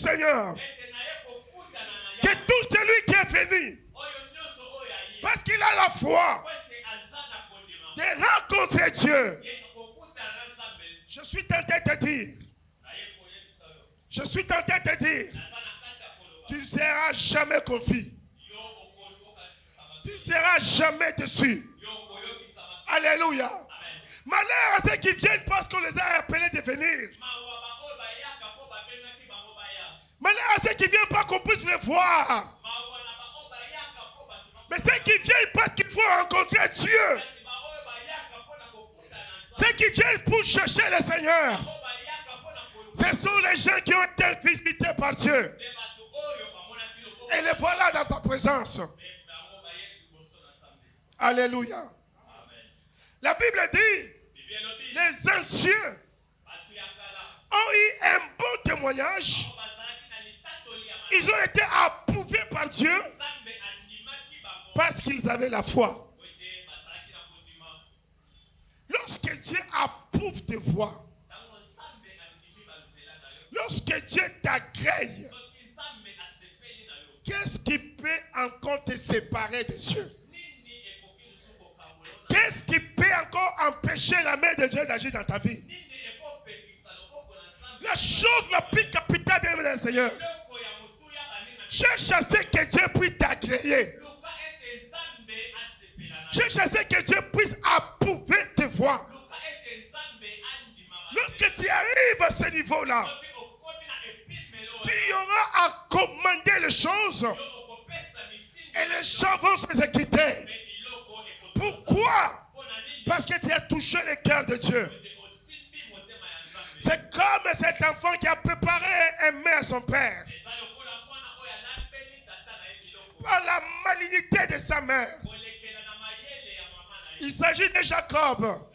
Seigneur. Que tout celui qui est venu, parce qu'il a la foi de rencontrer Dieu. Je suis tenté de te dire, je suis tenté de te dire, tu ne seras jamais confus. Tu ne seras jamais déçu. Alléluia. Malheur à ceux qui viennent parce qu'on les a appelés de venir. Malheur à ceux qui viennent pas qu'on puisse les voir. Mais ceux qui viennent parce qu'il faut rencontrer Dieu. Ceux qui viennent pour chercher le Seigneur. Ce sont les gens qui ont été visités par Dieu. Et les voilà dans sa présence. Alléluia. La Bible dit, les anciens ont eu un bon témoignage. Ils ont été approuvés par Dieu parce qu'ils avaient la foi. Lorsque Dieu approuve tes voies, lorsque Dieu t'agrée, qu'est-ce qui peut encore te séparer de Dieu? Qu'est-ce qui peut encore empêcher la main de Dieu d'agir dans ta vie? La chose la plus capitale, bien aimé Seigneur, cherche à ce que Dieu puisse t'agréer. Cherche à ce que Dieu puisse approuver tes voies. Lorsque tu arrives à ce niveau-là, tu auras à commander les choses et les gens vont s'exécuter. Pourquoi? Parce que tu as touché le cœur de Dieu. C'est comme cet enfant qui a préparé un mets à son père. Par la malignité de sa mère. Il s'agit de Jacob.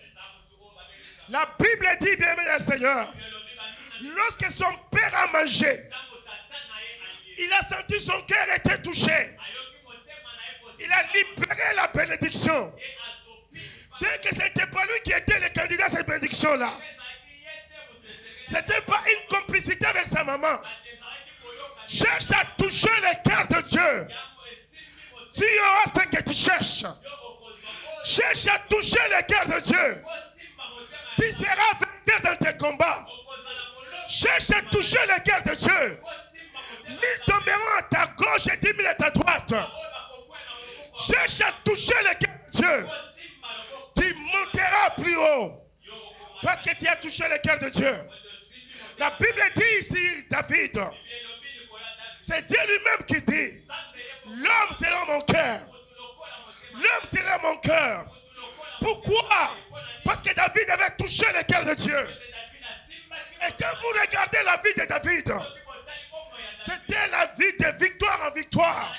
La Bible dit, bien aimé le Seigneur, lorsque son père a mangé, il a senti son cœur était touché. Il a libéré la bénédiction. Dès que ce n'était pas lui qui était le candidat à cette bénédiction-là. Ce n'était pas une complicité avec sa maman. Cherche à toucher le cœur de Dieu. Tu auras ce que tu cherches. Cherche à toucher le cœur de Dieu. Tu seras vainqueur dans tes combats. Cherche à toucher le cœur de Dieu. 1000 tomberont à ta gauche et 10 000 à ta droite. Cherche à toucher le cœur de Dieu. Tu monteras plus haut. Parce que tu as touché le cœur de Dieu. La Bible dit ici, David, c'est Dieu lui-même qui dit, l'homme sera mon cœur. L'homme sera mon cœur. Pourquoi? Parce que David avait touché le cœur de Dieu. Et quand vous regardez la vie de David, c'était la vie de victoire en victoire,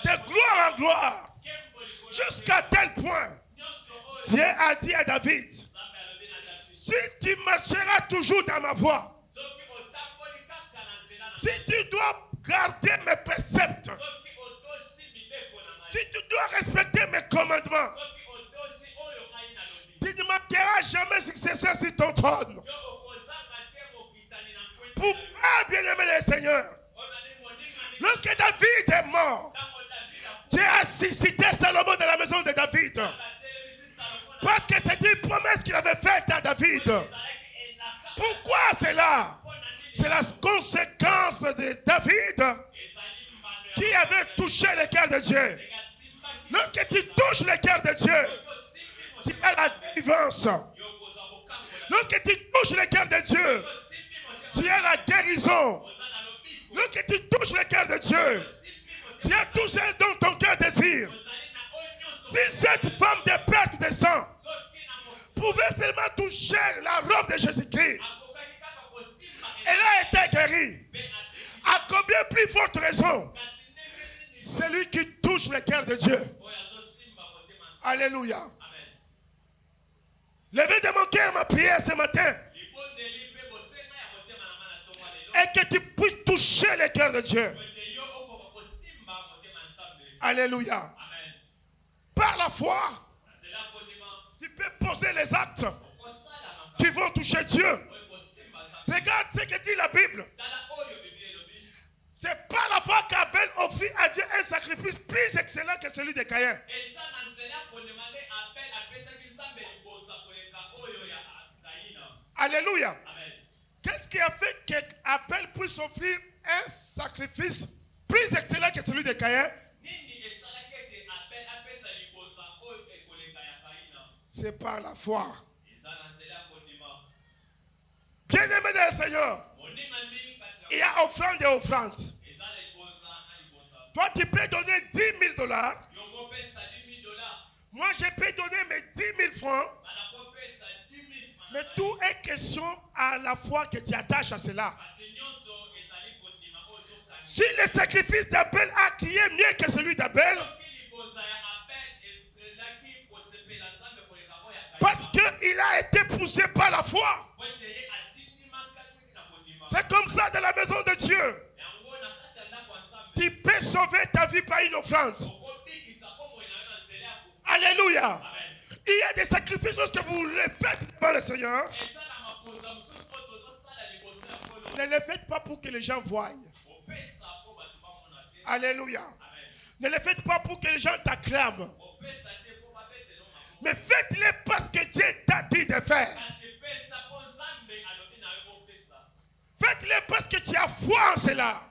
de gloire en gloire, jusqu'à tel point, Dieu a dit à David, si tu marcheras toujours dans ma voie, si tu dois garder mes préceptes, si tu dois respecter mes commandements, tu ne manqueras jamais successeur sur ton trône. Pourquoi, bien-aimé le Seigneur, lorsque David est mort, Dieu a suscité Salomon dans la maison de David. Parce que c'était une promesse qu'il avait faite à David. Pourquoi c'est là? C'est la conséquence de David qui avait touché le cœur de Dieu. Lorsque tu touches le cœur de Dieu, tu as la délivrance. Lorsque tu touches le cœur de Dieu, tu as la guérison. Lorsque tu touches le cœur de Dieu, tu as tout ce dont ton cœur désire. Si cette femme de perte de sang pouvait seulement toucher la robe de Jésus-Christ, elle a été guérie. À combien plus forte raison celui qui touche le cœur de Dieu. Alléluia. Levez de mon cœur ma prière ce matin. Et que tu puisses toucher le cœur de Dieu. Alléluia. Par la foi, tu peux poser les actes qui vont toucher Dieu. Regarde ce que dit la Bible. que celui de Caïn. Alléluia. Qu'est-ce qui a fait qu'Abel puisse offrir un sacrifice plus excellent que celui de Caïn? C'est par la foi. Bien-aimé dans le Seigneur, il y a offrande et offrande. Toi, tu peux donner 10 000 $. Moi, je peux donner mes 10 000 francs. Mais tout est question à la foi que tu attaches à cela. Si le sacrifice d'Abel a crié mieux que celui d'Abel, parce qu'il a été poussé par la foi. C'est comme ça dans la maison de Dieu. Tu peux sauver ta vie par une offrande. Alléluia. Il y a des sacrifices lorsque vous les faites devant le Seigneur. Ne les faites pas pour que les gens voient. Alléluia. Ne les faites pas pour que les gens t'acclament. Mais faites-les parce que Dieu t'a dit de faire. Faites-les parce que tu as foi en cela.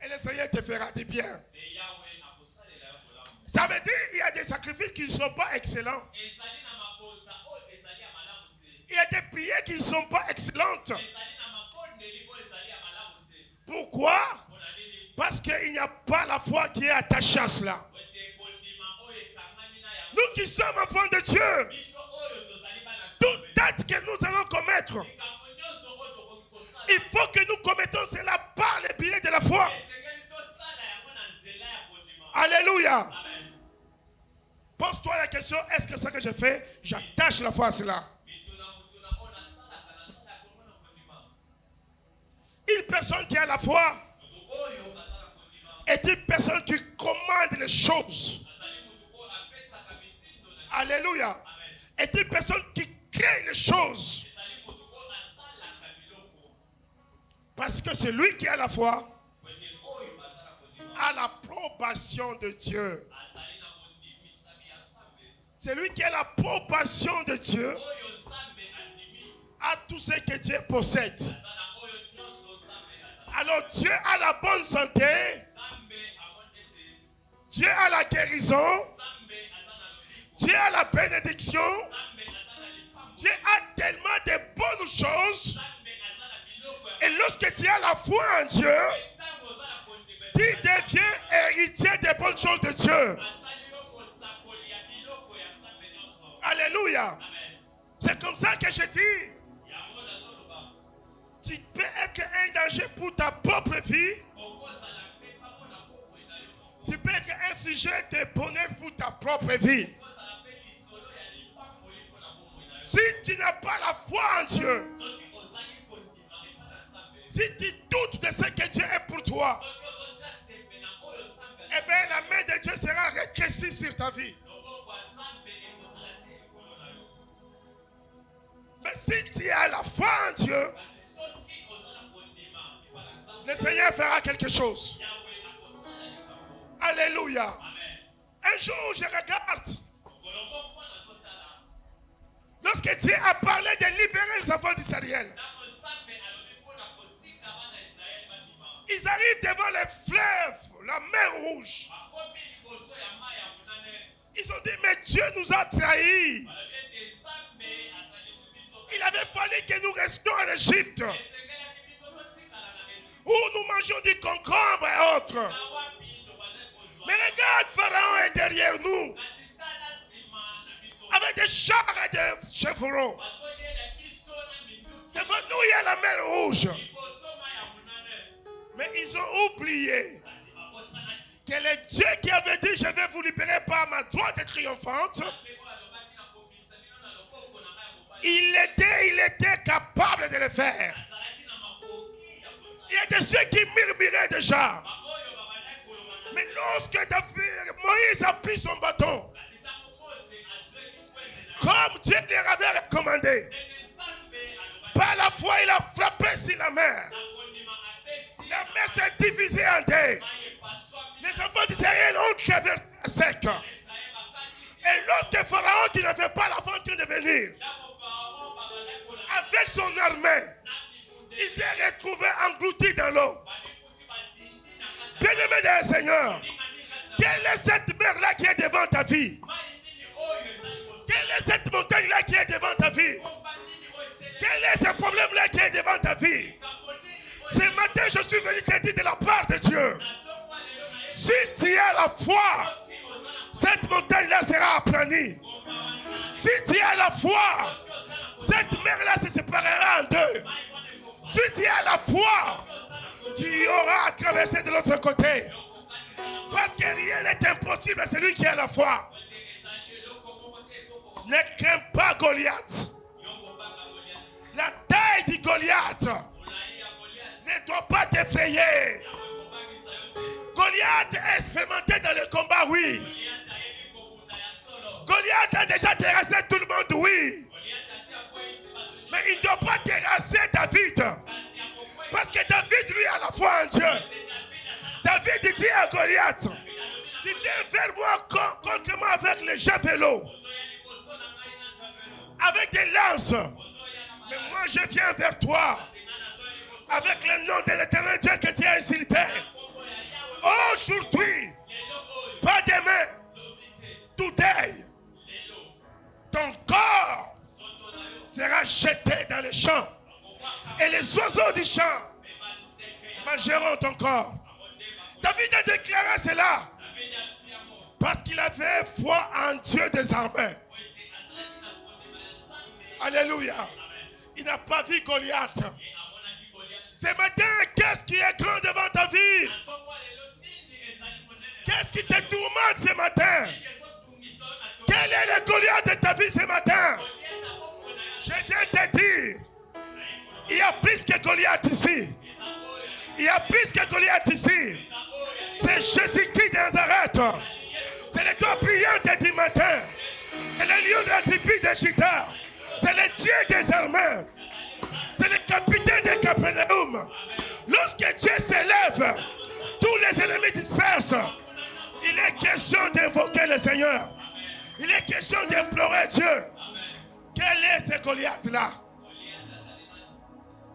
Et le Seigneur te fera du bien. Ça veut dire qu'il y a des sacrifices qui ne sont pas excellents. Il y a des prières qui ne sont pas excellentes. Pourquoi? Parce qu'il n'y a pas la foi qui est attachée à cela. Nous qui sommes enfants de Dieu, toute acte que nous allons commettre, il faut que nous commettons cela par les biais de la foi. Alléluia. Pose-toi la question, est-ce que ce que je fais, j'attache la foi à cela? Une personne qui a la foi est une personne qui commande les choses. Alléluia. Est une personne qui crée les choses. Parce que celui qui a la foi a l'approbation de Dieu. Celui qui a l'approbation de Dieu a tout ce que Dieu possède. Alors Dieu a la bonne santé. Dieu a la guérison. Dieu a la bénédiction. Dieu a tellement de bonnes choses. Et lorsque tu as la foi en Dieu, tu deviens héritier des bonnes choses de Dieu. Alléluia. C'est comme ça que je dis. Tu peux être un danger pour ta propre vie. Tu peux être un sujet de bonheur pour ta propre vie. Si tu n'as pas la foi en Dieu, si tu doutes de ce que Dieu est pour toi, eh bien la main de Dieu sera rétrécie sur ta vie. Mais si tu as la foi en Dieu, le Seigneur fera quelque chose. Alléluia. Un jour, je regarde. Lorsque Dieu a parlé de libérer les enfants d'Israël, ils arrivent devant les fleuves, la mer Rouge. Ils ont dit, mais Dieu nous a trahis. Il avait fallu que nous restions en Égypte, où nous mangeons du concombre et autres. Mais regarde, Pharaon est derrière nous, avec des chars et des chevreaux. Devant nous, il y a la mer Rouge. Mais ils ont oublié que le Dieu qui avait dit, je vais vous libérer par ma droite triomphante, il était capable de le faire. Il y a de ceux qui murmuraient déjà. Mais lorsque Moïse a pris son bâton, comme Dieu leur avait recommandé, par la foi il a frappé sur la mer. La mer s'est divisée en deux. Les vie? Quelle est cette montagne-là qui est devant ta vie? Quel est ce problème-là qui est devant ta vie? Ce matin, je suis venu te dire de la part de Dieu. Si tu as la foi, cette montagne-là sera aplanie. Si tu as la foi, cette mer-là se séparera en deux. Si tu as la foi, tu auras à traverser de l'autre côté. Parce que rien n'est impossible à celui qui a la foi. Ne crains pas Goliath. La taille du Goliath ne doit pas t'effrayer. Goliath est expérimenté dans le combat, oui. Goliath a déjà terrassé tout le monde, oui. Mais il ne doit pas terrasser David. Parce que David, lui, a la foi en Dieu. David dit à Goliath, tu viens vers moi contre moi avec les javelots, avec des lances. Mais moi, je viens vers toi avec le nom de l'Éternel Dieu que tu as insulté. Aujourd'hui, pas demain, today, ton corps sera jeté dans les champs. Et les oiseaux du champ mangeront ton corps. David a déclaré cela parce qu'il avait foi en Dieu des armées. Alléluia. Il n'a pas vu Goliath. Ce matin, qu'est-ce qui est grand devant ta vie? Qu'est-ce qui te tourmente ce matin? Quel est le Goliath de ta vie ce matin? Je viens te dire, il y a plus que Goliath ici. Il y a plus que Goliath ici. C'est Jésus-Christ de Nazareth. C'est le toi priant du matin. C'est le lion de la tribu de Juda. C'est le Dieu des armées. C'est le capitaine de Capernaum. Lorsque Dieu s'élève, tous les ennemis dispersent. Il est question d'invoquer le Seigneur. Il est question d'implorer Dieu. Quel est ce Goliath-là?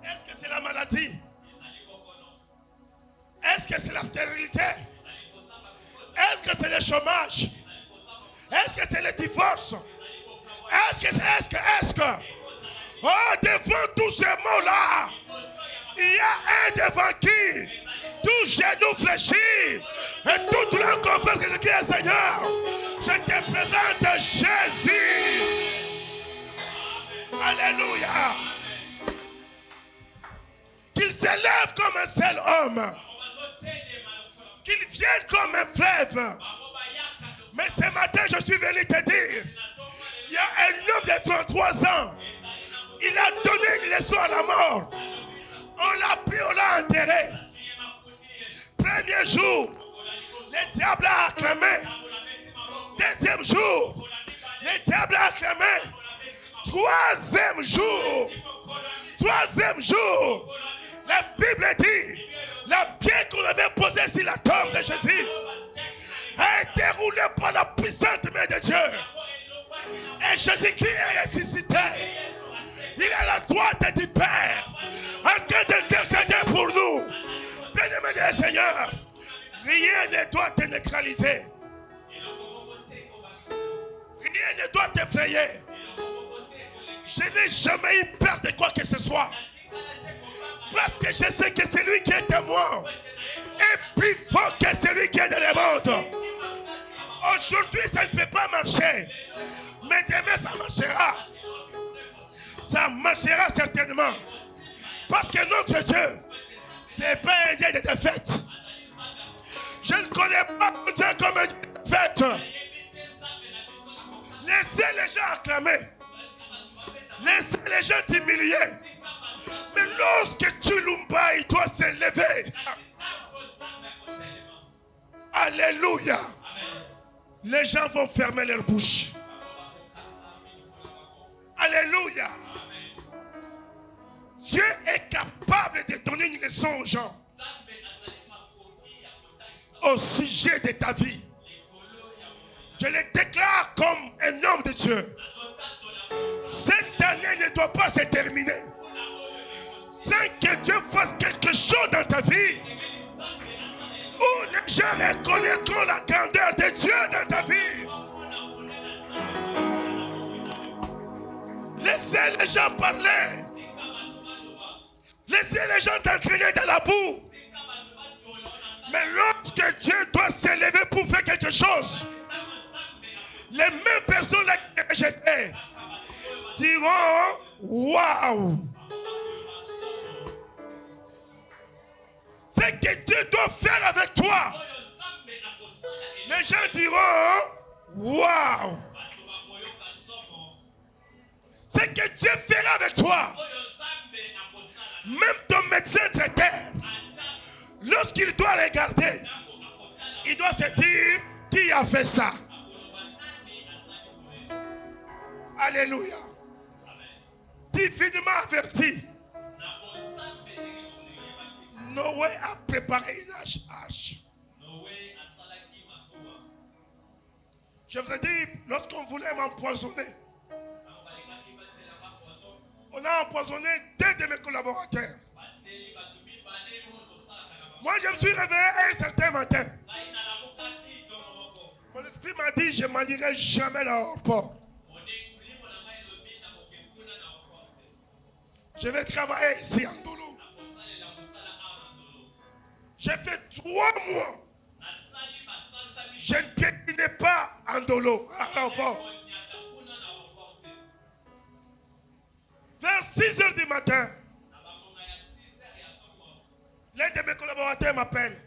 Est-ce que c'est la maladie? Est-ce que c'est la stérilité? Est-ce que c'est le chômage? Est-ce que c'est le divorce? Est-ce que oh, devant tous ces mots-là, il y a un devant qui tout genou fléchit et toute langue confesse que Jésus est Seigneur. Je te présente Jésus. Alléluia. Qu'il s'élève comme un seul homme. Qu'il vienne comme un fleuve. Mais ce matin, je suis venu te dire, il y a un homme de 33 ans. Il a donné une leçon à la mort. On l'a pris, on l'a enterré. Premier jour, le diable a acclamé. Deuxième jour, le diable a acclamé. Troisième jour, la Bible dit, la pierre qu'on avait posée sur la tombe de Jésus a été roulée par la puissante main de Dieu. Et Jésus-Christ est ressuscité. Il est à la droite du Père, en train d'intercéder pour nous. Bien-aimé du Seigneur, rien ne doit te neutraliser. Rien ne doit t'effrayer. Je n'ai jamais eu peur de quoi que ce soit. Parce que je sais que celui qui est en moi est plus fort que celui qui est dans le monde. Aujourd'hui, ça ne peut pas marcher. Mais demain, ça marchera. Ça marchera certainement. Parce que notre Dieu n'est pas un Dieu de défaite. Je ne connais pas Dieu comme un Dieu de défaite. Laissez les gens acclamer. Laissez les gens t'humilier. Mais lorsque tu l'umba, il doit se lever. Alléluia. Les gens vont fermer leur bouche. Alléluia. Dieu est capable de donner une leçon aux gens au sujet de ta vie. Je le déclare comme un homme de Dieu. Cette année ne doit pas se terminer sans que Dieu fasse quelque chose dans ta vie où les gens reconnaîtront la grandeur de Dieu dans ta vie. Laissez les gens parler. Laissez les gens t'entraîner dans la boue. Mais lorsque Dieu doit s'élever pour faire quelque chose, les mêmes personnes là qui j'étais diront waouh. Ce que Dieu doit faire avec toi, les gens diront waouh. Ce que Dieu fera avec toi, même ton médecin traiteur, lorsqu'il doit regarder, il doit se dire qui a fait ça. Alléluia. Divinement averti. Noé a préparé une arche. Je vous ai dit, lorsqu'on voulait m'empoisonner, on a empoisonné 2 de mes collaborateurs. Moi, je me suis réveillé un certain matin. Mon esprit m'a dit, je ne m'en irai jamais à l'aéroport. Je vais travailler ici en Dolo. J'ai fait 3 mois. Je ne piétinais pas en Dolo, à l'aéroport. Vers 6 heures du matin, l'un de mes collaborateurs m'appelle.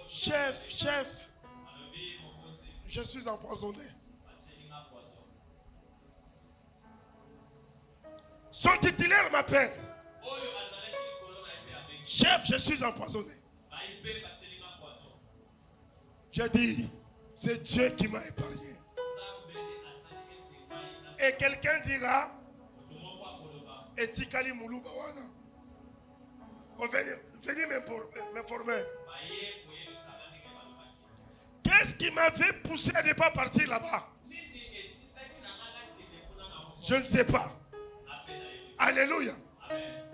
Chef, je suis empoisonné. Son titulaire m'appelle. Chef, je suis empoisonné. J'ai dit, c'est Dieu qui m'a épargné. Et quelqu'un dira, Etikali Moulou Bawana. Venez m'informer. Qu'est-ce qui m'avait poussé à ne pas partir là-bas? Je ne sais pas. Alléluia.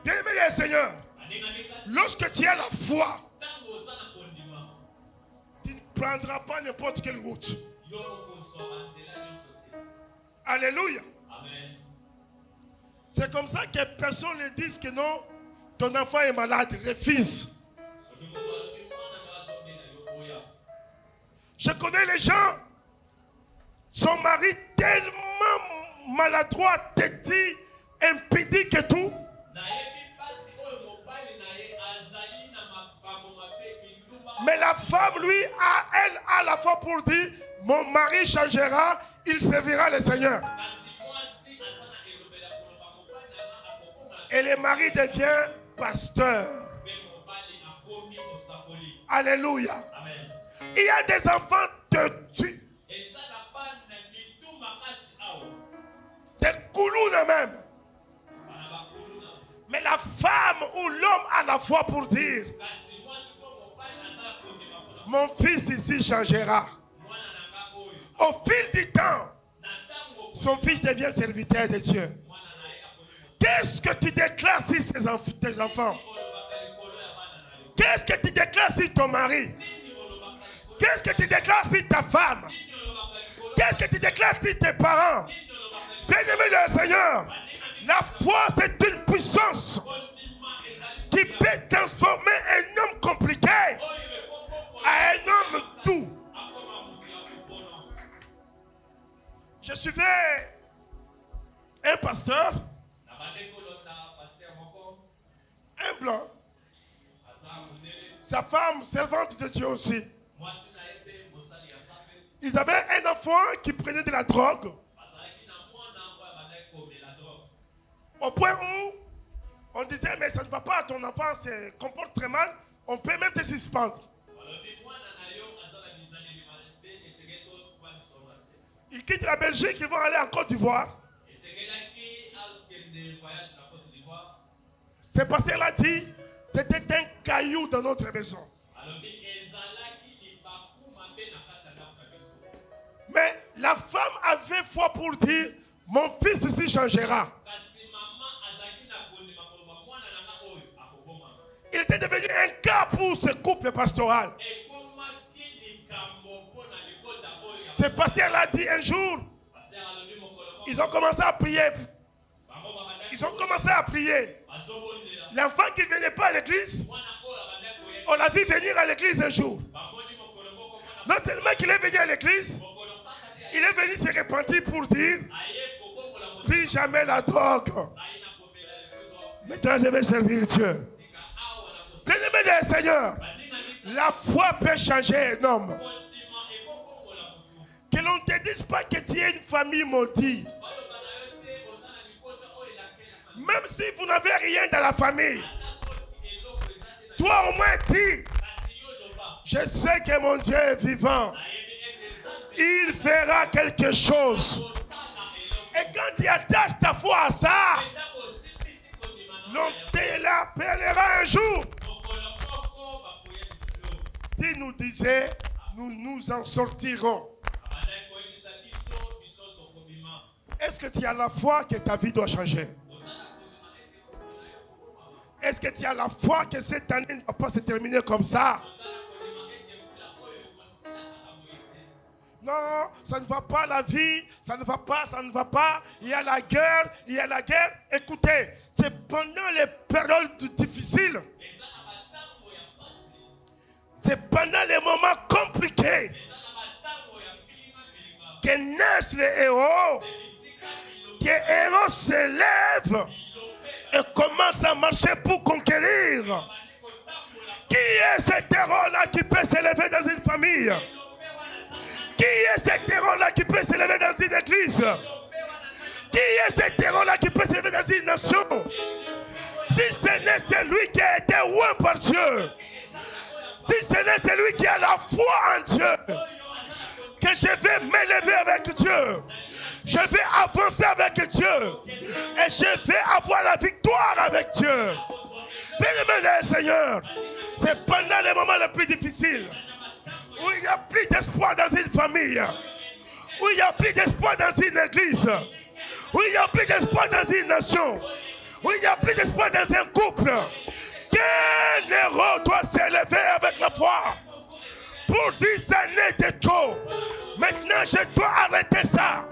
Bien-aimé Seigneur, lorsque tu as la foi, tu ne prendras pas n'importe quelle route. Alléluia. C'est comme ça que personne ne dise que non, ton enfant est malade, refuse. Je connais les gens, son mari tellement maladroit, têtu, impudique et tout. Mais la femme, lui, elle a la foi pour dire, mon mari changera, il servira le Seigneur. Et le mari devient pasteur. Alléluia. Il y a des enfants têtus. Des coulounes même. Mais la femme ou l'homme a la foi pour dire, mon fils ici changera. Au fil du temps, son fils devient serviteur de Dieu. Qu'est-ce que tu déclares sur tes enfants? Qu'est-ce que tu déclares sur ton mari? Qu'est-ce que tu déclares sur ta femme? Qu'est-ce que tu déclares sur tes parents? Bien-aimé du Seigneur, la foi c'est une puissance qui peut transformer un homme compliqué à un homme doux. Je suivais un pasteur, un blanc, sa femme servante de Dieu aussi. Ils avaient un enfant qui prenait de la drogue. Au point où on disait, mais ça ne va pas, ton enfant se comporte très mal, on peut même te suspendre. Ils quittent la Belgique, ils vont aller en Côte d'Ivoire. Ce pasteur-là dit, c'était un caillou dans notre maison. Mais la femme avait foi pour dire, mon fils ici changera. Il était devenu un cas pour ce couple pastoral. Ce pasteur l'a dit un jour, Ils ont commencé à prier. Ils ont commencé à prier. L'enfant qui ne venait pas à l'église, on l'a vu venir à l'église un jour. Non seulement qu'il est venu à l'église, il est venu se repentir pour dire, plus jamais la drogue. Maintenant je vais servir Dieu. Bien-aimé des Seigneurs, la foi peut changer un homme. Que l'on ne te dise pas que tu es une famille maudite. Même si vous n'avez rien dans la famille, toi au moins dis, je sais que mon Dieu est vivant. Il fera quelque chose. Et quand tu attaches ta foi à ça, l'on te l'appellera un jour. Tu nous disais, nous nous en sortirons. Est-ce que tu as la foi que ta vie doit changer? Est-ce que tu as la foi que cette année ne va pas se terminer comme ça? Non, ça ne va pas la vie, ça ne va pas, ça ne va pas. Il y a la guerre, il y a la guerre. Écoutez, c'est pendant les périodes difficiles, c'est pendant les moments compliqués que naissent les héros, que les héros s'élèvent et commencent à marcher pour conquérir. Qui est cet héros-là qui peut s'élever dans une famille? Qui est cet héros-là qui peut s'élever dans une église? Qui est cet héros-là qui peut s'élever dans une nation? Si ce n'est celui qui a été oint par Dieu, si ce n'est celui qui a la foi en Dieu, que je vais m'élever avec Dieu, je vais avancer avec Dieu et je vais avoir la victoire avec Dieu. Bien-aimé le Seigneur, c'est pendant les moments les plus difficiles, où il n'y a plus d'espoir dans une famille, où il n'y a plus d'espoir dans une église, où il n'y a plus d'espoir dans une nation, où il n'y a plus d'espoir dans un couple, qu'un héros doit s'élever avec la foi pour dire ça n'est de trop. Maintenant je dois arrêter ça,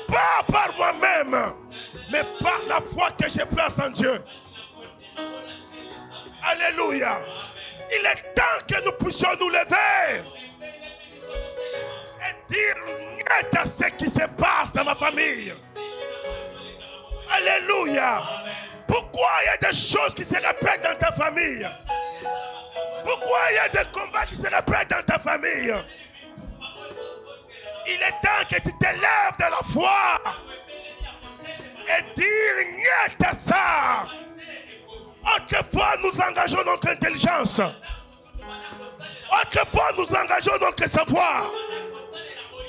pas par moi-même, mais par la foi que je place en Dieu. Alléluia. Il est temps que nous puissions nous lever et dire niet à ce qui se passe dans ma famille. Alléluia. Pourquoi il y a des choses qui se répètent dans ta famille? Pourquoi il y a des combats qui se répètent dans ta famille? Il est temps que tu te lèves de la foi et dire niet à ça. Autrefois, nous engageons notre intelligence. Autrefois, nous engageons notre savoir.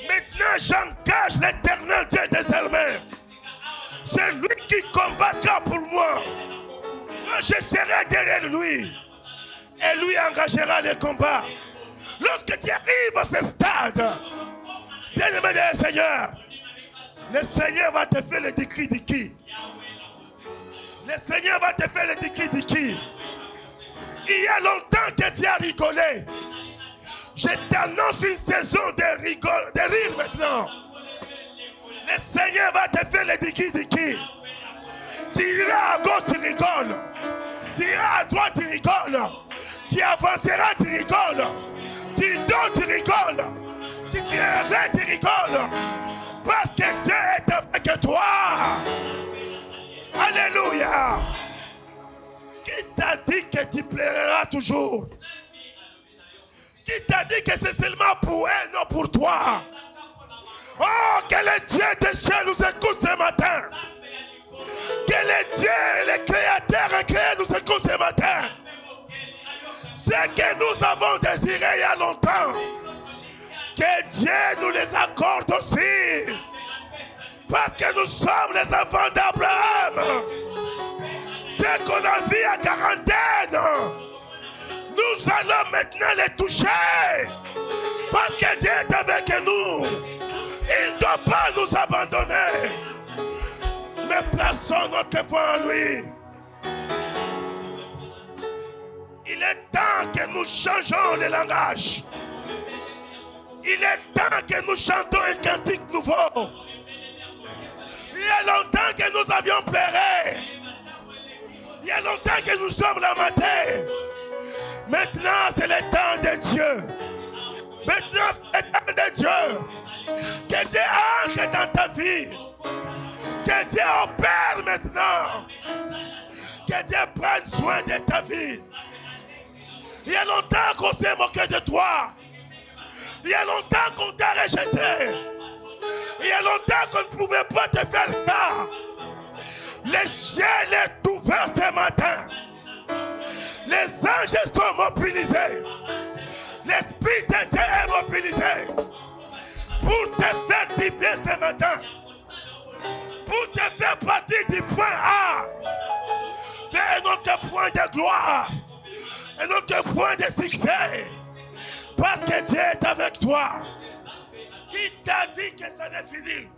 Maintenant, j'engage l'Éternel Dieu des armées. C'est lui qui combattra pour moi. Moi, je serai derrière lui. Et lui engagera les combats. Lorsque tu arrives à ce stade, bien-aimé du Seigneur, le Seigneur va te faire le diki-diki. Le Seigneur va te faire le diki-diki. Il y a longtemps que tu as rigolé. Je t'annonce une saison de rire maintenant. Le Seigneur va te faire le diki-diki. Tu iras à gauche, tu rigoles. Tu iras à droite, tu rigoles. Tu avanceras, tu rigoles. Tu dors, tu rigoles. Tu te réveilles, tu rigoles. Parce que Dieu est avec toi. Alléluia. Qui t'a dit que tu plairas toujours? Qui t'a dit que c'est seulement pour elle, non pour toi? Oh, que le Dieu des cieux nous écoute ce matin. Que le Dieu, le Créateur créé nous écoute ce matin. Ce que nous avons désiré il y a longtemps, que Dieu nous les accorde aussi. Parce que nous sommes les enfants d'Abraham. Ce qu'on a vu à quarantaine, nous allons maintenant les toucher. Parce que Dieu est avec nous. Il ne doit pas nous abandonner. Mais plaçons notre foi en lui. Il est temps que nous changeons le langage. Il est temps que nous chantons un cantique nouveau. y a longtemps que nous avions pleuré. Il y a longtemps que nous sommes lamentés. Maintenant, c'est le temps de Dieu. Maintenant, c'est le temps de Dieu. Que Dieu entre dans ta vie. Que Dieu opère maintenant. Que Dieu prenne soin de ta vie. Il y a longtemps qu'on s'est moqué de toi. Il y a longtemps qu'on t'a rejeté. Il y a longtemps qu'on ne pouvait pas te faire ça. Le ciel est ouvert ce matin. Les anges sont mobilisés. L'Esprit de Dieu est mobilisé pour te faire du bien ce matin. Pour te faire partir du point A vers un autre point de gloire, un autre point de succès. Parce que Dieu est avec toi. Qui t'a dit que ça n'est fini?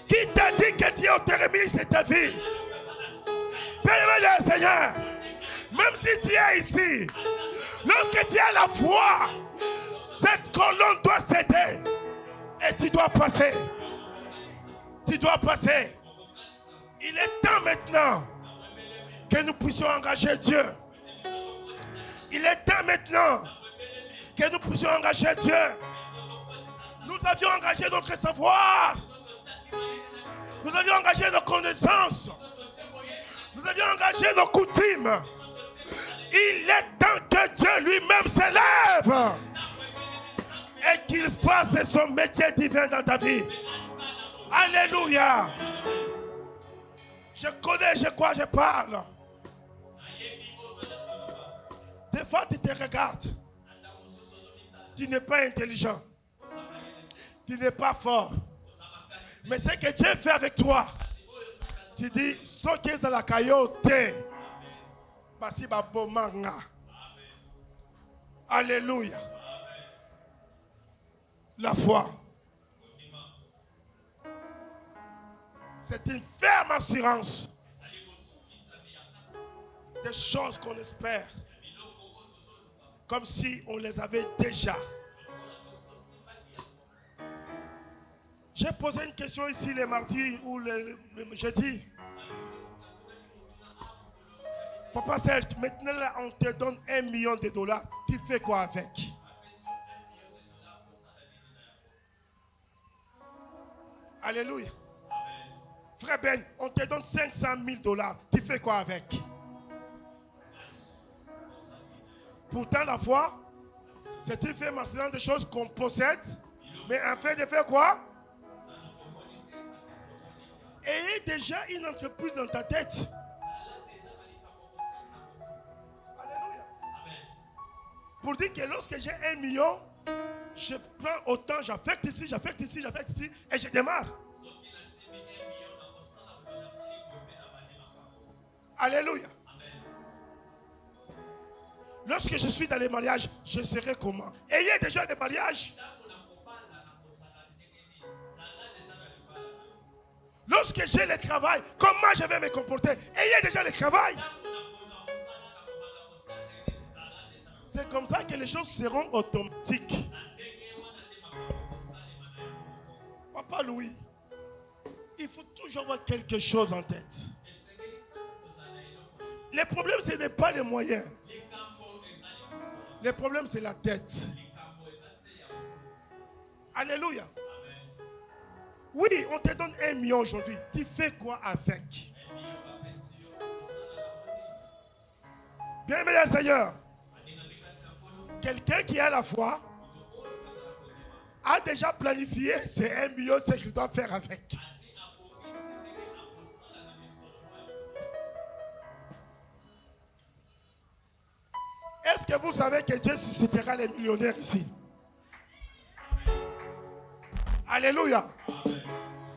Qui t'a dit que Dieu termine de ta vie? Bien-aimé le Seigneur, même si tu es ici, lorsque tu as la foi, cette colonne doit céder. Et tu dois passer. Tu dois passer. Il est temps maintenant que nous puissions engager Dieu. Il est temps maintenant que nous puissions engager Dieu. Nous avions engagé notre savoir. Nous avions engagé nos connaissances. Nous avions engagé nos coutumes. Il est temps que Dieu lui-même s'élève et qu'il fasse de son métier divin dans ta vie. Alléluia. Je connais, je crois, je parle. Des fois, tu te regardes. Tu n'es pas intelligent. Tu n'es pas fort. Mais ce que Dieu fait avec toi, tu dis, ce qui est dans la caillotte, basi babomanga. Alléluia. La foi. C'est une ferme assurance des choses qu'on espère. Comme si on les avait déjà. J'ai posé une question ici les mardis ou le jeudi. Papa Serge, maintenant là, on te donne $1 million. Tu fais quoi avec? Alléluia. Frère Ben, on te donne $500,000. Tu fais quoi avec? Pourtant, la foi, c'est une ferme assurance des choses qu'on possède, mais en fait de faire quoi? Ayez déjà une entreprise dans ta tête. Alléluia. Pour dire que lorsque j'ai $1 million, je prends autant, j'affecte ici, j'affecte ici, j'affecte ici, et je démarre. Alléluia. Lorsque je suis dans les mariages, je serai comment? Ayez déjà des mariages. Lorsque j'ai le travail, comment je vais me comporter? Ayez déjà le travail. C'est comme ça que les choses seront automatiques. Papa Louis, il faut toujours avoir quelque chose en tête. Le problème, ce n'est pas les moyens. Le problème, c'est la tête. Alléluia. Oui, on te donne $1 million aujourd'hui. Tu fais quoi avec? Bien-aimé Seigneur, quelqu'un qui a la foi a déjà planifié ces $1 million, ce qu'il doit faire avec. Est-ce que vous savez que Dieu suscitera les millionnaires ici? Alléluia.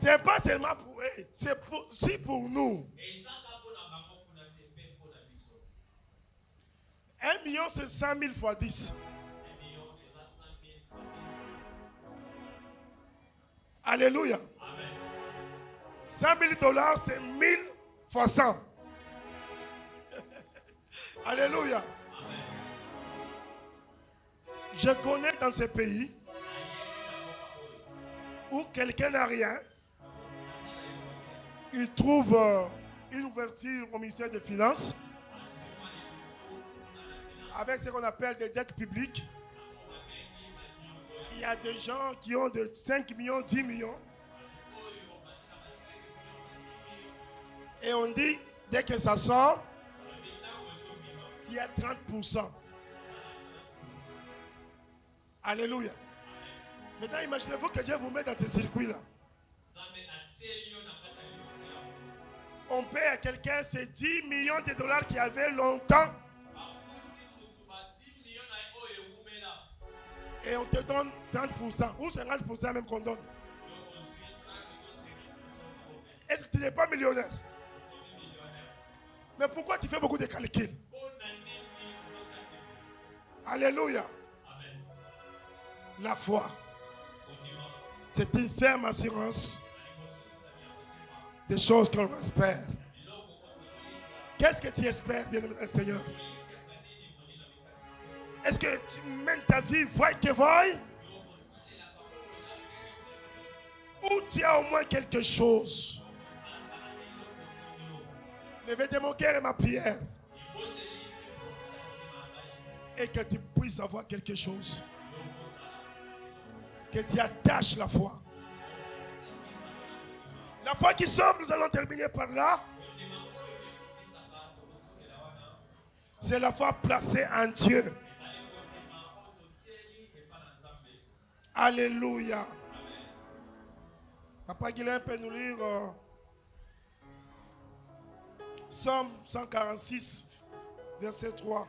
Ce n'est pas seulement pour eux, c'est aussi pour nous. 1 million, c'est 100 000 fois 10. Alléluia. 100 000 $, c'est 1000 fois 100. Alléluia. Je connais dans ce pays où quelqu'un n'a rien il trouve une ouverture au ministère des Finances avec ce qu'on appelle des dettes publiques. Il y a des gens qui ont de 5 millions, 10 millions. Et on dit, dès que ça sort, il y a 30%. Alléluia. Maintenant, imaginez-vous que Dieu vous met dans ce circuit-là. On paie à quelqu'un ces 10 millions de dollars qu'il avait longtemps. Et on te donne 30% ou 50% même qu'on donne. Est-ce que tu n'es pas millionnaire? Mais pourquoi tu fais beaucoup de calculs? Alléluia. La foi, c'est une ferme assurance des choses qu'on espère. Qu'est-ce que tu espères, bien-aimé Seigneur? Est-ce que tu mènes ta vie voie que voie? Ou tu as au moins quelque chose? Levez de mon cœur et ma prière. Et que tu puisses avoir quelque chose. Que tu attaches la foi. La foi qui sauve, nous allons terminer par là. C'est la foi placée en Dieu. Alléluia. Papa Guilain peut nous lire Psaume 146, verset 3.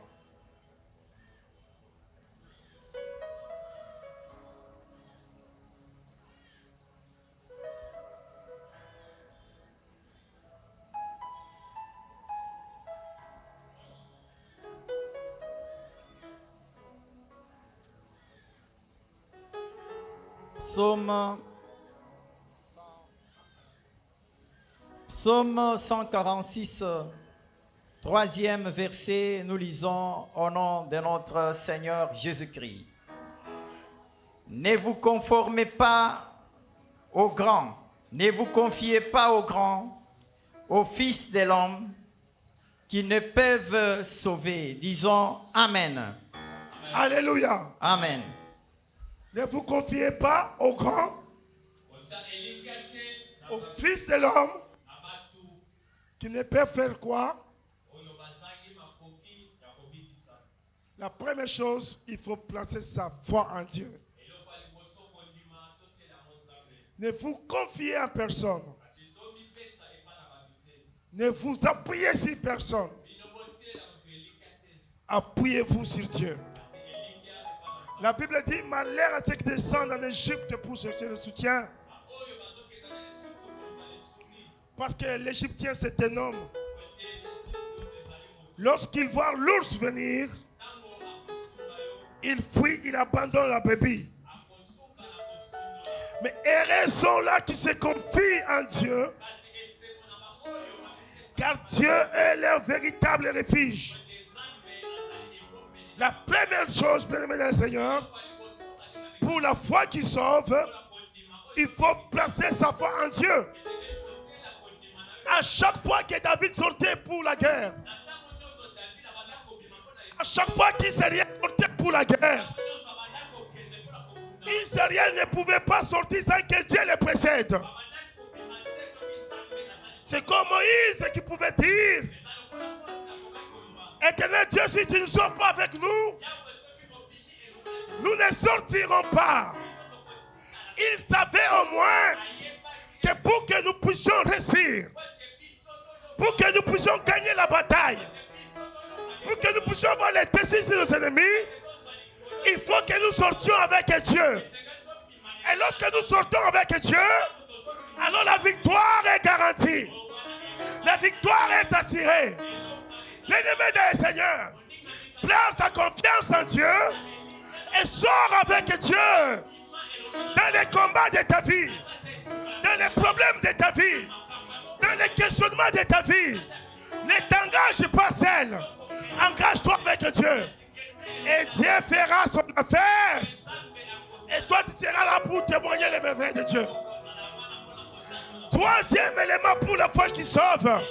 Psaume 146, troisième verset, nous lisons au nom de notre Seigneur Jésus-Christ. Ne vous conformez pas aux grands, ne vous confiez pas aux grands, aux fils de l'homme qui ne peuvent sauver. Disons Amen. Alléluia. Amen. Ne vous confiez pas aux grands, aux fils de l'homme, qui ne peuvent faire quoi? La première chose, il faut placer sa foi en Dieu. Ne vous confiez en personne. Ne vous appuyez sur personne. Appuyez-vous sur Dieu. La Bible dit, malheur à ceux qui descendent en Égypte pour chercher le soutien. Parce que l'Égyptien, c'est un homme. Lorsqu'il voit l'ours venir, il fuit, il abandonne la brebis. Mais heureux sont là qui se confient en Dieu, car Dieu est leur véritable refuge. La première chose, bien-aimé dans le Seigneur, pour la foi qui sauve, il faut placer sa foi en Dieu. À chaque fois que David sortait pour la guerre, à chaque fois qu'Israël sortait pour la guerre, Israël ne pouvait pas sortir sans que Dieu le précède. C'est comme Moïse qui pouvait dire, Éternel Dieu, si tu ne sors pas avec nous, nous ne sortirons pas. Il savait au moins que pour que nous puissions réussir, pour que nous puissions gagner la bataille, pour que nous puissions avoir les décisions de nos ennemis, il faut que nous sortions avec Dieu. Et lorsque nous sortons avec Dieu, alors la victoire est garantie. La victoire est assurée. Bien-aimé dans le Seigneur, place ta confiance en Dieu et sors avec Dieu dans les combats de ta vie, dans les problèmes de ta vie, dans les questionnements de ta vie. Ne t'engage pas seul. Engage-toi avec Dieu. Et Dieu fera son affaire. Et toi, tu seras là pour témoigner les merveilles de Dieu. Troisième élément pour la foi qui sauve,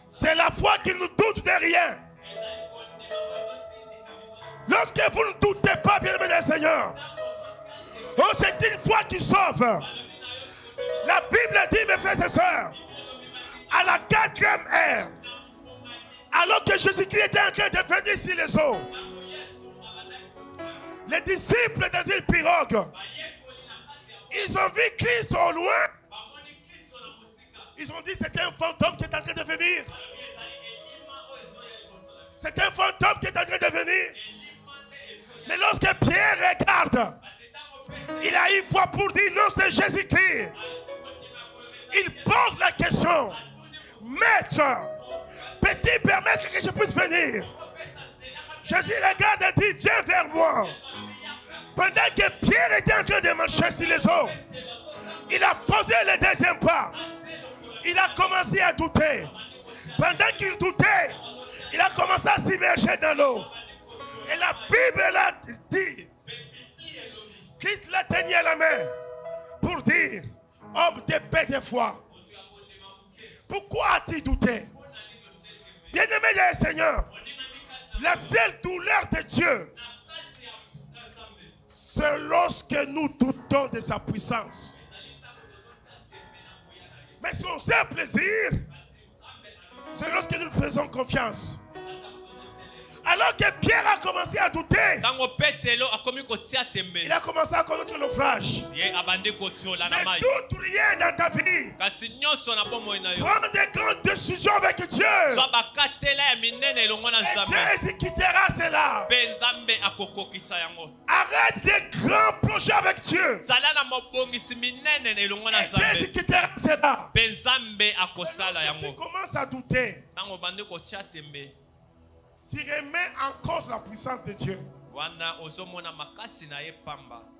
c'est la foi qui ne doute de rien. Lorsque vous ne doutez pas, bien-aimés du Seigneur, oh, c'est une foi qui sauve. La Bible dit, mes frères et sœurs, à la 4e heure, alors que Jésus-Christ était en train de venir sur les eaux, les disciples dans une pirogue, ils ont vu Christ au loin. Ils ont dit c'est un fantôme qui est en train de venir. C'est un fantôme qui est en train de venir. Mais lorsque Pierre regarde, il a une foi pour dire non, c'est Jésus-Christ. Il pose la question, Maître, peux-tu permettre que je puisse venir? Jésus regarde et dit, viens vers moi. Pendant que Pierre était en train de marcher sur les eaux, il a posé le deuxième pas. Il a commencé à douter. Pendant qu'il doutait, il a commencé à s'immerger dans l'eau. Et la Bible l'a dit, Christ l'a tenu à la main pour dire, homme de paix de foi, pourquoi as-tu douté? Bien-aimé du Seigneur, la seule douleur de Dieu, c'est lorsque nous doutons de sa puissance. Mais son seul plaisir, c'est lorsque nous faisons confiance. Alors que Pierre a commencé à douter, il a commencé à connaître le naufrage. Ne doute rien dans ta vie. Prends des grandes décisions avec Dieu. Et Dieu exécutera cela. Arrête des grands projets avec Dieu. Et Dieu exécutera cela. Tu commences à douter. Tu remets en cause la puissance de Dieu.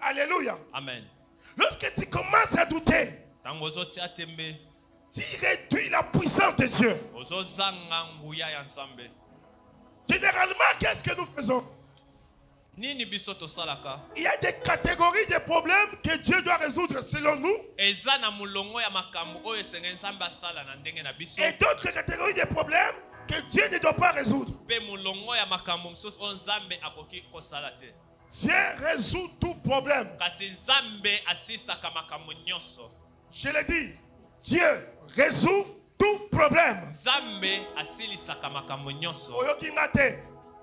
Alléluia. Amen. Lorsque tu commences à douter, tu réduis la puissance de Dieu. Généralement, qu'est-ce que nous faisons? Il y a des catégories de problèmes que Dieu doit résoudre selon nous. Et d'autres catégories de problèmes que Dieu ne doit pas résoudre. Dieu résout tout problème. Je l'ai dit, Dieu résout tout problème.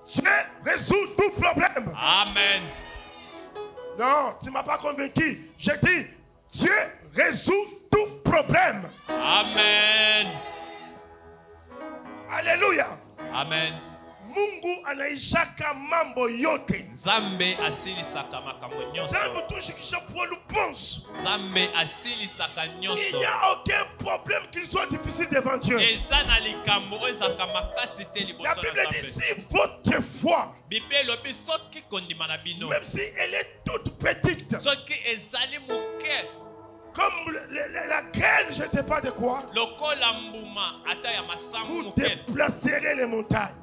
Dieu résout tout problème. Amen. Non, tu ne m'as pas convaincu. J'ai dit, Dieu résout tout problème. Amen. Alléluia. Amen. Mungu anaishaka mambo yote. Zambe asilisaka makambo nyonso. Zambe tushikisha pour le pense. Zambe asilisaka nyonso. Il n'y a aucun problème qu'il soit difficile devant Dieu. Ezana likambo ezaka makasi te liboso na Zambe. La Bible dit si votre foi, Bible lobi soki kondima na bino, même si elle est toute petite, soki ezali muke, comme la graine, je ne sais pas de quoi, vous déplacerez les montagnes.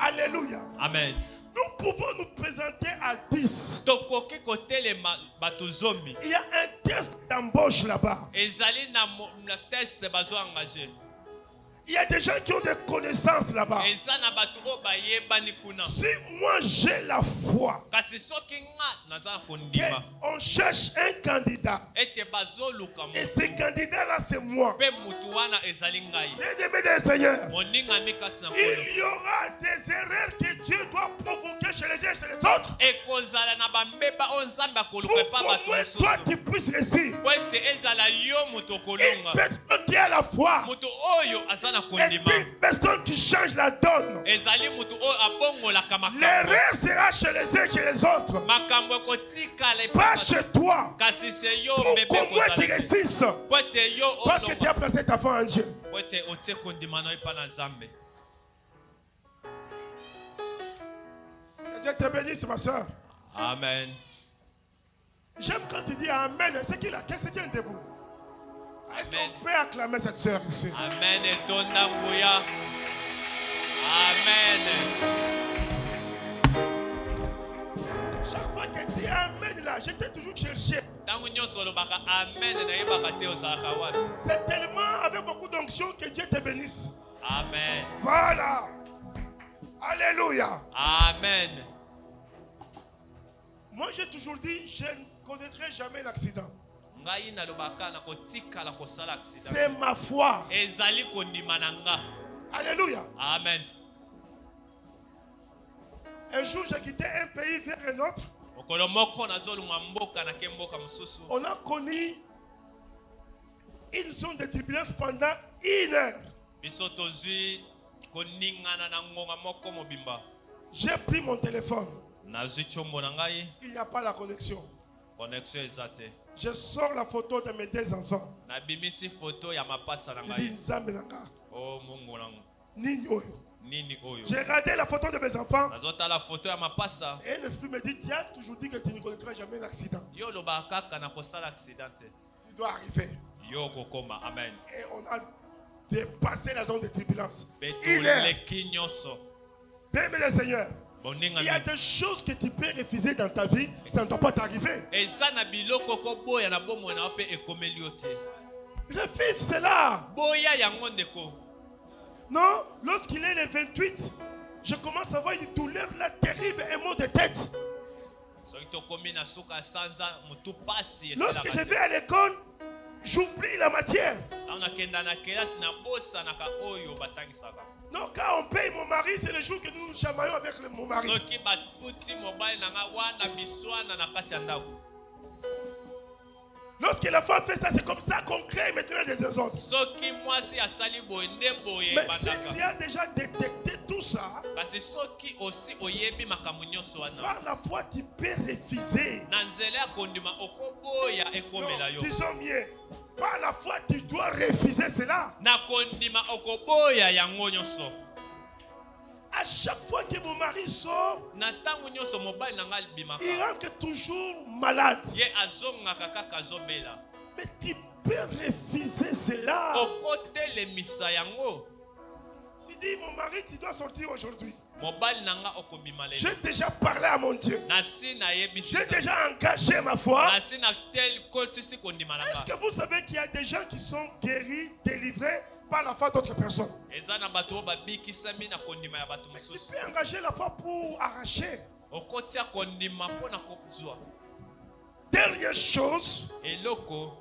Alléluia. Amen. Nous pouvons nous présenter à 10. Il y a un test d'embauche là-bas. Il y a des gens qui ont des connaissances là-bas. Si moi j'ai la foi, on cherche un candidat, et ce candidat-là c'est moi. Bien-aimé du Seigneur, il y aura des erreurs que Dieu doit provoquer chez les uns et chez les autres. Pour qu'au moins toi tu puisses réussir. Une personne qui a la foi est une personne qui change la donne. L'erreur sera chez les uns et chez les autres, pas chez toi. Pour qu'au moins tu réussisses, parce que tu as placé ta foi en Dieu. Dieu te bénisse, ma soeur. Amen. J'aime quand tu dis Amen. C'est qui laquelle se tient debout? Est-ce qu'on peut acclamer cette soeur ici? Amen. Et Donambuya. Amen. Chaque fois que tu dis Amen là, je t'ai toujours cherché. Tango nyonso olobaka amen nayebaka te ozalaka wapi. C'est tellement avec beaucoup d'onction que Dieu te bénisse. Amen. Voilà. Alléluia. Amen. Moi, j'ai toujours dit, je ne connaîtrai jamais l'accident. Ngai nalobaka na kotika la kosala accident. C'est ma foi. Ezali kondima na nga. Alléluia. Amen. Un jour, j'ai quitté un pays vers un autre. Okolo moko nazolunga mboka na kemboka mususu. On a connu une zone de turbulence pendant 1 heure. Biso tozwi koningana na ngonga moko mobimba. J'ai pris mon téléphone. Nazwi chombo na ngai. Il n'y a pas la connexion. Connexion ezate. Je sors la photo de mes 2 enfants. Na bimisi photo ya mapasa na Il dit ngai. Nzambe nanga. Oh mungu nangu. Nini oyo. Nini oyo. J'ai regardé la photo de mes enfants. Nazota la photo ya mapasa. Et l'esprit me dit, tu as toujours dit que tu ne connaîtras jamais l'accident. Yo lobaka kaka na kosala accident. Tu dois arriver. Yo kokoma. Amen. Et on a dépassé la zone de turbulence. Beto 1 heure. leki nyonso. Bien, le Seigneur. Boninga Il y a mi. des choses que tu peux refuser dans ta vie, ça ne doit pas t'arriver. Eza na biloko ko boya na bomo na pe ekomeli yo te. Refuse cela. Boya yango ndeko. Non, lorsqu'il est le 28, je commence à avoir une douleur là terrible, un mot de tête. Soki tokomi na suka sanza mutu pasi Lorsque je vais à l'école, j'oublie la matière. Tango nakenda na kelasi na bosa na ka oyo batangisaka. Non, quand on paye mon mari, c'est le jour que nous nous chamaillons avec mon mari. Soki bafuti mobile na nga wana biswana na kati ya ndako. Lorsque la femme fait ça, c'est comme ça qu'on crée maintenant des désordres. Soki mwasi asali boye nde boye Mais si bandaka. tu as déjà détecté tout ça, Kasi soki aussi oyebi makambo nyonso wana. par la foi, tu peux refuser. Na nzela ya kondima okoboya Non, ekomela yo. disons mieux, par la foi, tu dois refuser cela. Na kondima okoboya yango nyonso. À chaque fois que mon mari sort, Na tango nyonso mobile na nga bimaka. il rentre toujours malade. Ye azongaka kaka azobela. Mais tu peux refuser cela. Okotelemisa yango. Tu dis, mon mari, tu dois sortir aujourd'hui. Mobile na nga okobima lelo. J'ai déjà parlé à mon Dieu. Nasi na yebisi. J'ai déjà engagé ma foi. Nasi na tel kotisi kondima na Est-ce nga. que vous savez qu'il y a des gens qui sont guéris, délivrés par la foi d'autres personnes? Eza na bato babikisami na kondima ya bato Tu mosusu. peux engager la foi pour arracher. Okotia kondima mpona kozwa. Dernière chose, Eloko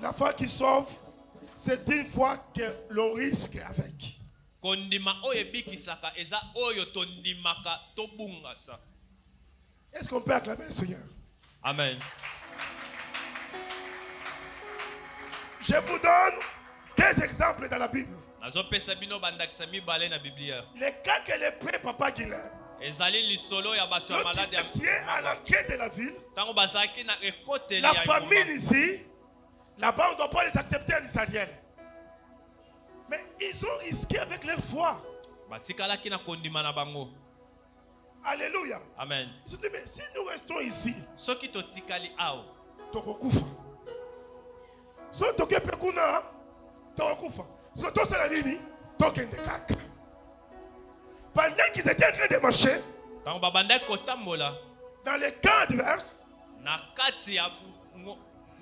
la foi qui sauve, c'est une foi que l'on risque avec. kondima oyo ebikisaka eza oyo tondimaka tobungasa. Est-ce qu'on peut acclamer le Seigneur? Amen. Je vous donne 2 exemples dans la Bible. Nazopesa bino bandakisa mibale na Biblia. Les cas que les prêts, Papa Guilain, Ezali lisolo ya bato ya malade ya lorsqu'ils étaient à l'entrée de la ville, tango bazalaki na ekoteli la ya famille ngomba. ici, là-bas, on ne doit pas les accepter en Israël. Mais ils ont risqué avec leur foi. Batikalaki na kondima na bango. Alléluia. Amen. Ils se disent, mais si nous restons ici, Soki totikali awo. tokokufa. Si tokepe kuna, tokokufa. Si tosala nini, tokende kaka. Pendant qu'ils étaient en train de marcher, Tango babandaki kotambola dans les camps adverses, na kati ya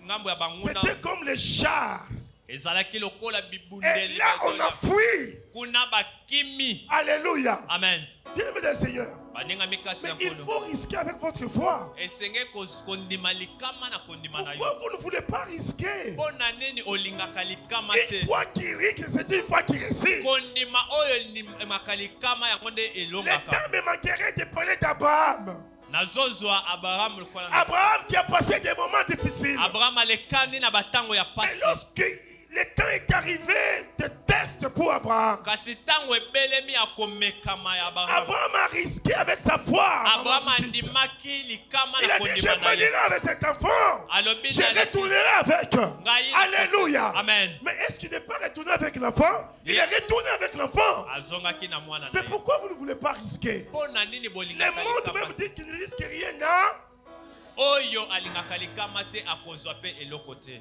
ngambo ya banguna. c'était comme les chars. Ezalaki lokola Et bibundeli. là, on a fui. Kuna bakimi. Alléluia. Amen. Bien-aimé dans le Seigneur. Baninga mikasi Mais ya il nkolo. faut risquer avec votre foi. Esenge kondima likama na kondima na yo. Pourquoi vous ne voulez pas risquer? Mpona nini olingaka likama Une te? foi qui risque, c'est une foi qui réussit. Kondima oyo elimaka likama yango nde Le elongaka. temps me manquerait de parler d'Abraham. Nazozwa Abraham lokola na Abraham qui a passé des moments difficiles. Abraham alekani na batango ya Mais pasi. lorsque le temps est arrivé de test pour Abraham, Kasi tango ebelemi akomekama ya Abraham. Abraham a risqué avec sa foi. Abraham Maman Brigitte. andimaki likama Il na a dit, je kondima na ye. manierai avec cet enfant. Alobi Je na retournerai avec. Ngai na- Alléluia. Amen. Mais est-ce qu'il n'est pas retourné avec l'enfant? Il est retourné avec l'enfant. Azongaki na mwana na Mais ye. pourquoi vous ne voulez pas risquer? Mpona nini Le bolingaka monde likama même te? dit qu'il ne risque rien. Non? Oyo alingaka likama te akozwa pe eloko te.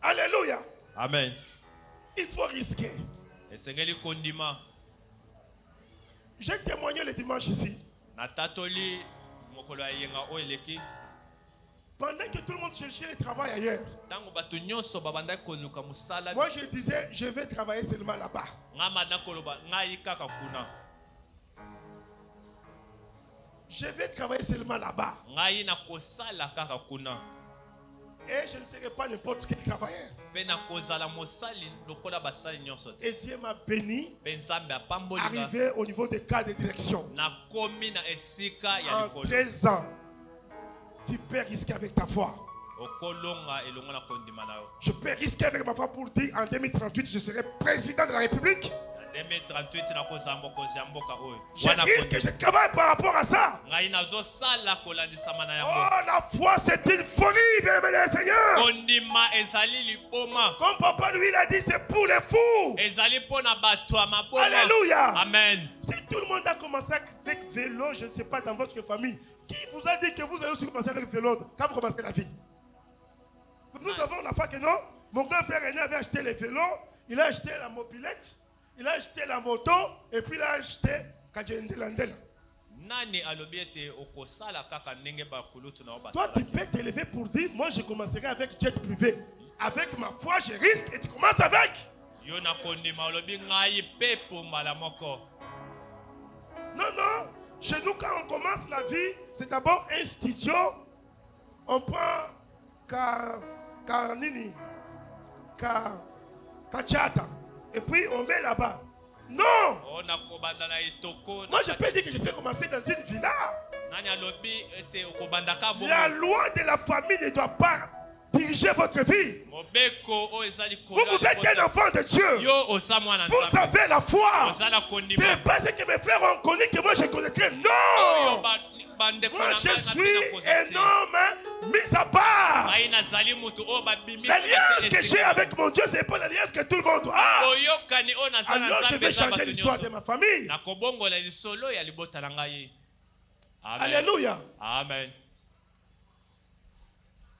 Alléluia. Amen. Il faut risquer. Esengeli kondima. J'ai témoigné le dimanche ici. Natatoli mokolo ya yenga oyo eleki. Pendant que tout le monde cherchait le travail ailleurs, moi je disais, je vais travailler seulement là-bas. Je vais travailler seulement là-bas. Et je ne serai pas n'importe quel travailleur. Et Dieu m'a béni, arrivé au niveau des cas de direction. En 13 ans, tu peux risquer avec ta foi. Je peux risquer avec ma foi pour dire en 2038 je serai président de la République. Je risque que je travaille par rapport à ça. Oh, la foi c'est une folie, bien Seigneur. Comme papa lui il a dit, c'est pour les fous. Alléluia. Amen. Si tout le monde a commencé avec vélo, je ne sais pas dans votre famille, qui vous a dit que vous allez aussi commencer avec vélo quand vous commencez la vie? Nous avons la foi que non. Mon grand frère aîné avait acheté les vélos, il a acheté la mobilette, il a acheté la moto et puis il a acheté Kajendelandela. Toi tu peux t'élever pour dire, moi je commencerai avec jet privé. Avec ma foi je risque et tu commences avec. Non, non. Chez nous, quand on commence la vie, c'est d'abord un studio. On prend Kachata. Et puis on met là-bas. Non. Moi, je peux dire que je peux commencer dans une villa. La loi de la famille ne doit pas diriger votre vie. Vous êtes un enfant de Dieu. Vous avez la foi. Ce n'est pas ce que mes frères ont connu que moi je connaîtrais. Non. Moi je suis un homme mis à part. L'alliance que j'ai avec mon Dieu, ce n'est pas l'alliance que tout le monde a. Alors je vais changer l'histoire de ma famille. Alléluia. Amen.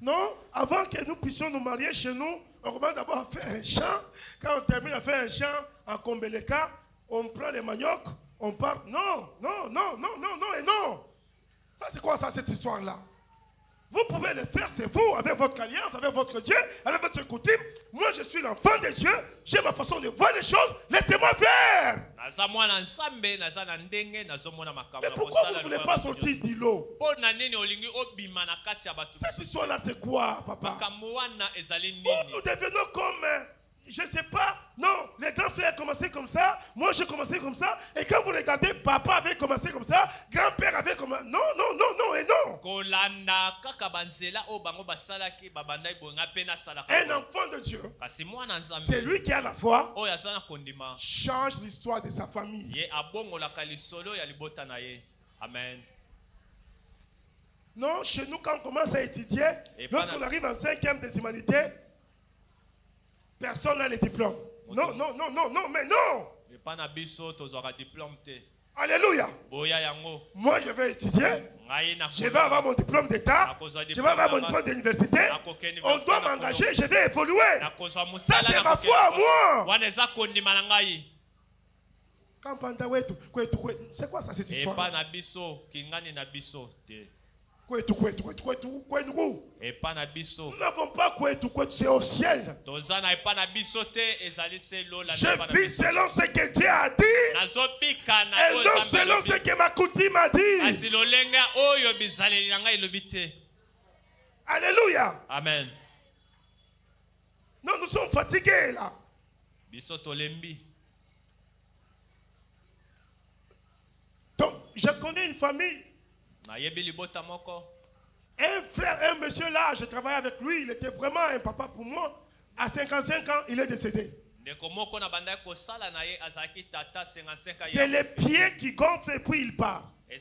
Non, avant que nous puissions nous marier chez nous, on commence d'abord à faire un champ. Quand on termine à faire un champ en Kombeleka, on prend les maniocs, on part. Non, non, non, non, non, non et non. Ça c'est quoi ça, cette histoire-là? Vous pouvez le faire, c'est vous, avec votre alliance, avec votre Dieu, avec votre coutume. Moi je suis l'enfant de Dieu, j'ai ma façon de voir les choses, laissez-moi faire. Mais pourquoi vous ne voulez pas sortir d'îlot? Cette histoire-là c'est quoi, papa? Nous devenons comme, je ne sais pas, non, les grands frères ont commencé comme ça, moi j'ai commencé comme ça, et quand vous regardez, papa avait commencé comme ça, grand-père avait commencé, non, non, non, non et non. Un enfant de Dieu, c'est lui qui a la foi, change l'histoire de sa famille. Amen. Non, chez nous quand on commence à étudier, lorsqu'on arrive en 5e des humanités, personne n'a les diplômes. Non, non, non, non, non, mais non. Alléluia. Moi, je vais étudier. Je vais avoir mon diplôme d'état. Je vais avoir mon diplôme d'université. On doit m'engager. Je vais évoluer. Ça, c'est ma foi à moi. C'est quoi ça, cette histoire? Nous n'avons pas quoi, c'est au ciel. Je vis selon ce que Dieu a dit et non selon ce que ma coutume a dit. Alléluia. Amen. Non, nous sommes fatigués là. Donc, je connais une famille. Un frère, un monsieur là, je travaillais avec lui, il était vraiment un papa pour moi. À 55 ans, il est décédé. C'est les pieds qui gonflent et puis il part. Je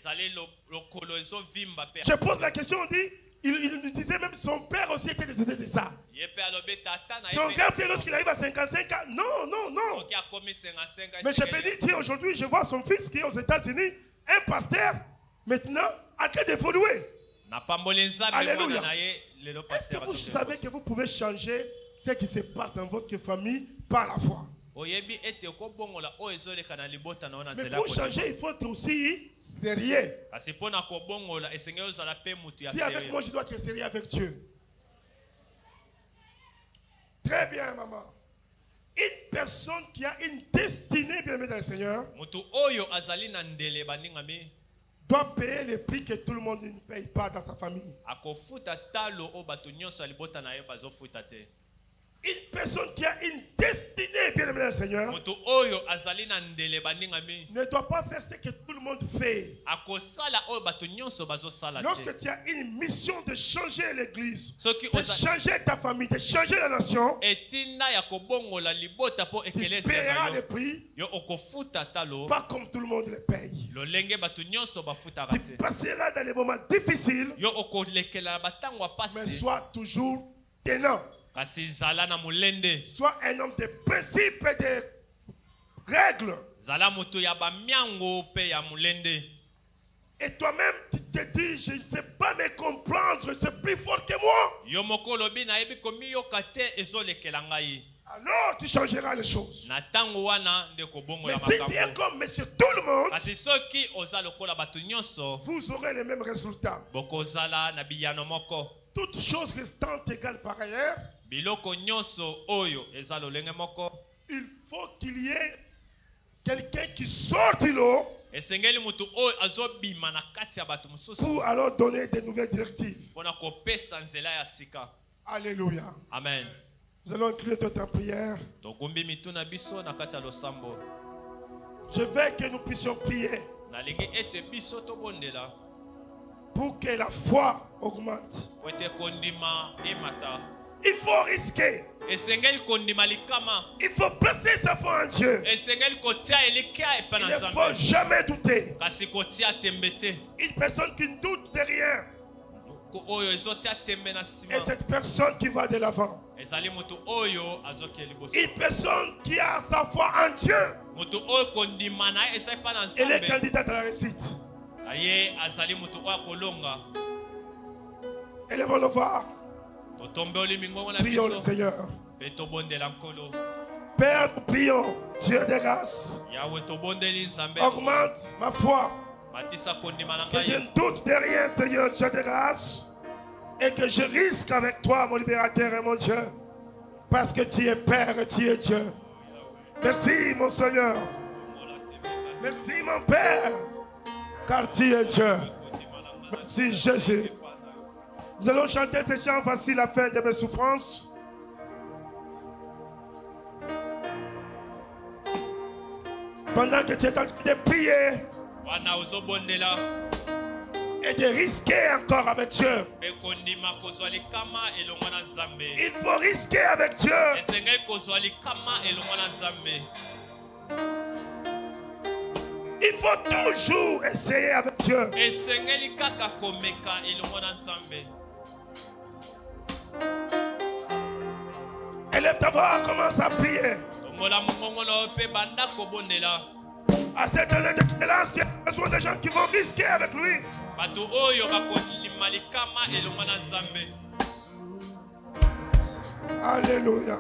pose la question, on dit, il nous disait même son père aussi était décédé de ça. Son grand frère, lorsqu'il arrive à 55 ans, non, non, non. Mais je peux dire, aujourd'hui, je vois son fils qui est aux États-Unis, un pasteur, maintenant, en train d'évoluer. Alléluia. Est-ce que vous savez que vous pouvez changer ce qui se passe dans votre famille par la foi? oyebi ete okobongola oyo ezoleka na libota na yo na Mais nzela pour koleka. changer, il faut être aussi sérieux. Kasi mpona kobongola esengeli ozala mpe mutu ya Dis avec sérieux. moi, je dois être sérieux avec Dieu. Très bien, maman. Une personne qui a une destinée, bien aimée dans le Seigneur, Mutu oyo azali na ndele baningami doit payer les prix que tout le monde ne paye pas dans sa famille. akofuta talo o bato nyonso ya libota na ye bazofuta te. Une personne qui a une destinée, bien aimée dans le Seigneur, Mutu oyo azali na ndele baningami ne doit pas faire ce que tout le monde fait. akosala oyo bato nyonso bazosala te. Lorsque tu as une mission de changer l'église, Soki de oza changer ta famille, de changer la nation, etinda ya kobongola libota po tu ekelesi paieras na les yo prix, yo okofuta talo pas comme tout le monde les paye. lolenge bato nyonso bafutaka Tu te. passeras dans les moments difficiles, Yo okolekela na batango ya mais pasi sois toujours tenant. kasi zala na molende. Sois un homme de principes et de règles. Zala moto ya bamiango pe ya molende. Et toi-même, tu te dis, je ne sais pas me comprendre, c'est plus fort que moi. Yo moko lobi na yebi komi yoka te ezolekela ngai. Alors tu changeras les choses. Na tango wana nde kobongola Mais si tu es makambo. comme monsieur tout le monde, Kasi soki oza lokola bato nyonso vous aurez les mêmes résultats. bokozala na biyano moko. Toutes choses restant égales par ailleurs, Biloko nyonso oyo eza lolenge moko. il faut qu'il y ait quelqu'un qui sorte de l'eau Esengeli mutu oyo azobima na kati ya bato mosusu pour alors donner des nouvelles directives. mpona kopesa nzela ya sika. Alléluia. Amen. Nous allons incliner toute en prière. Togumbi mitu na biso na kati ya losambo. Je veux que nous puissions prier Nalingi ete biso tobondela pour que la foi augmente. po ete kondima emata. Il faut risquer. Esengeli kondima likama. Il faut placer sa foi en Dieu. Esengeli kotia elikia epa Il na ne faut Nzambe. jamais douter. Kasi kotia tembe te. Une personne qui ne doute de rien Ko oyo ezotia tembe na nsima. est cette personne qui va de l'avant. Ezali mutu oyo azokia liboso. Une personne qui a sa foi en Dieu, Mutu oyo kondima na ye eza epa na elle est Nzambe. candidate à la réussite. Aye azali mutu oyo akolonga. Élevons le voir. Totombe olimi ngongo na Prions le biso. Seigneur. Pe tobondela nkolo. Père, nous prions. Dieu de grâce, Yawe tobondeli Nzambe. augmente ma foi. Matisa kondima na Que je ngai. ne doute de rien, Seigneur, Dieu de grâce. Et que je risque avec toi, mon libérateur et mon Dieu. Parce que tu es Père et tu es Dieu. Merci, mon Seigneur. Merci, mon Père. Car tu es Dieu. Merci, Jésus. Nous allons chanter ces chants. Voici la fin de mes souffrances. Pendant que tu es en train de prier Wana ozobondela. et de risquer encore avec Dieu. Pe kondima kozwa likama elongo na Nzambe. Il faut risquer avec Dieu. Esengeli kozwa likama elongo na Nzambe. Il faut toujours essayer avec Dieu. Esengeli kaka komeka elongo na Nzambe. Élève ta voix, commence à prier. Tombola mongongo na yo pe banda kobondela. À cette année d'excellence, il y a besoin de gens qui vont risquer avec lui. Bato oyo bakondima likama elongo na Nzambe. Alléluia.